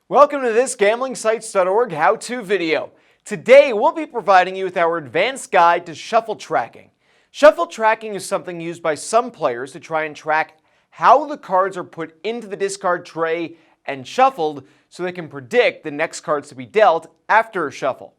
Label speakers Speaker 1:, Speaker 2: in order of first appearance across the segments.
Speaker 1: Welcome to this gamblingsites.org how-to video. Today we'll be providing you with our advanced guide to shuffle tracking. Shuffle tracking is something used by some players to try and track how the cards are put into the discard tray and shuffled so they can predict the next cards to be dealt after a shuffle.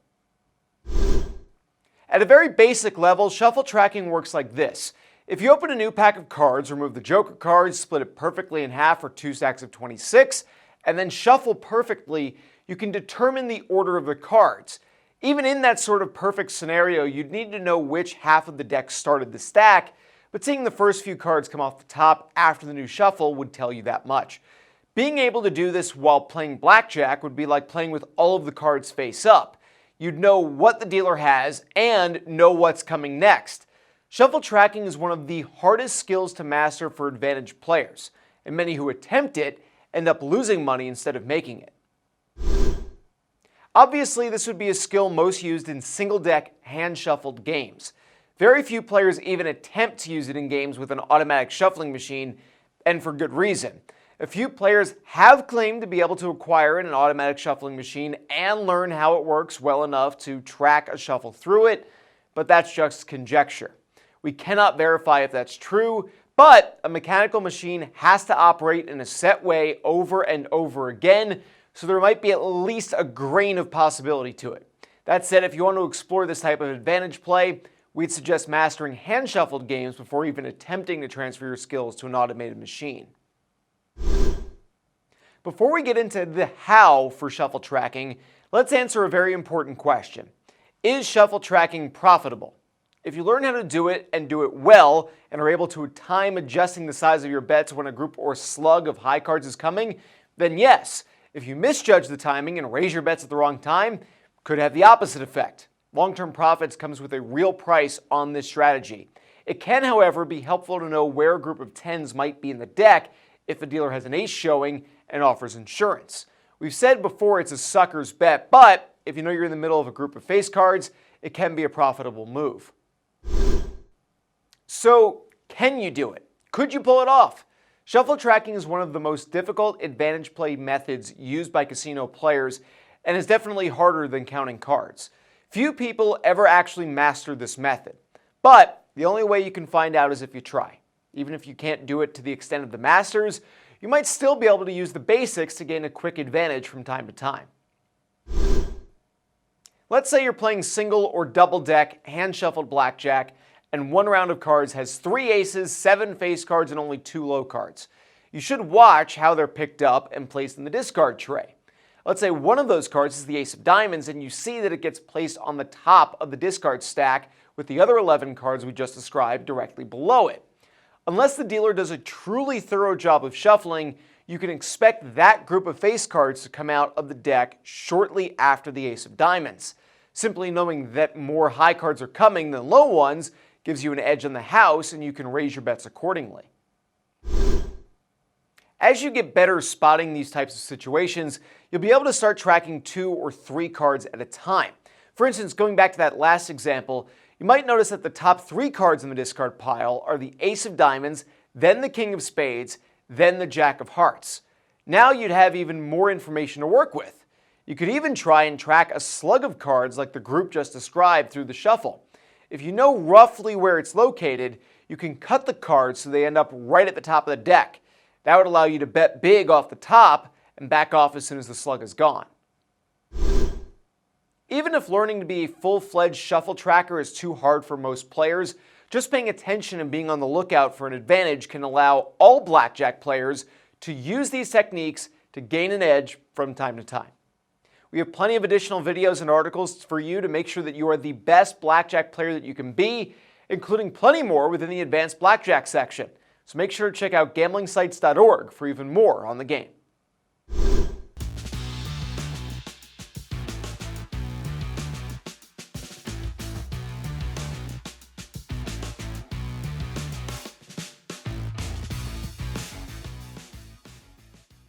Speaker 1: At a very basic level, shuffle tracking works like this. If you open a new pack of cards, remove the joker cards, split it perfectly in half for 2 stacks of 26, and then shuffle perfectly, you can determine the order of the cards. Even in that sort of perfect scenario, you'd need to know which half of the deck started the stack, but seeing the first few cards come off the top after the new shuffle would tell you that much. Being able to do this while playing blackjack would be like playing with all of the cards face up. You'd know what the dealer has and know what's coming next. Shuffle tracking is one of the hardest skills to master for advantage players, and many who attempt it end up losing money instead of making it. Obviously, this would be a skill most used in single-deck, hand-shuffled games. Very few players even attempt to use it in games with an automatic shuffling machine, and for good reason. A few players have claimed to be able to acquire an automatic shuffling machine and learn how it works well enough to track a shuffle through it, but that's just conjecture. We cannot verify if that's true, but a mechanical machine has to operate in a set way over and over again, so there might be at least a grain of possibility to it. That said, if you want to explore this type of advantage play, we'd suggest mastering hand-shuffled games before even attempting to transfer your skills to an automated machine. Before we get into the how for shuffle tracking, let's answer a very important question. Is shuffle tracking profitable? If you learn how to do it and do it well and are able to time adjusting the size of your bets when a group or slug of high cards is coming, then yes. If you misjudge the timing and raise your bets at the wrong time, could have the opposite effect. Long-term profits comes with a real price on this strategy. It can, however, be helpful to know where a group of tens might be in the deck if the dealer has an ace showing and offers insurance. We've said before it's a sucker's bet, but if you know you're in the middle of a group of face cards, it can be a profitable move. So, can you do it? Could you pull it off? Shuffle tracking is one of the most difficult advantage play methods used by casino players and is definitely harder than counting cards. Few people ever actually master this method, but the only way you can find out is if you try. Even if you can't do it to the extent of the masters, you might still be able to use the basics to gain a quick advantage from time to time. Let's say you're playing single or double deck hand-shuffled blackjack and one round of cards has 3 aces, 7 face cards, and only 2 low cards. You should watch how they're picked up and placed in the discard tray. Let's say one of those cards is the ace of diamonds and you see that it gets placed on the top of the discard stack with the other 11 cards we just described directly below it. Unless the dealer does a truly thorough job of shuffling, you can expect that group of face cards to come out of the deck shortly after the ace of diamonds. Simply knowing that more high cards are coming than low ones gives you an edge on the house and you can raise your bets accordingly. As you get better spotting these types of situations, you'll be able to start tracking 2 or 3 cards at a time. For instance, going back to that last example, you might notice that the top 3 cards in the discard pile are the ace of diamonds, then the king of spades, then the jack of hearts. Now you'd have even more information to work with. You could even try and track a slug of cards like the group just described through the shuffle. If you know roughly where it's located, you can cut the cards so they end up right at the top of the deck. That would allow you to bet big off the top and back off as soon as the slug is gone. Even if learning to be a full-fledged shuffle tracker is too hard for most players, just paying attention and being on the lookout for an advantage can allow all blackjack players to use these techniques to gain an edge from time to time. We have plenty of additional videos and articles for you to make sure that you are the best blackjack player that you can be, including plenty more within the advanced blackjack section. So make sure to check out gamblingsites.org for even more on the game.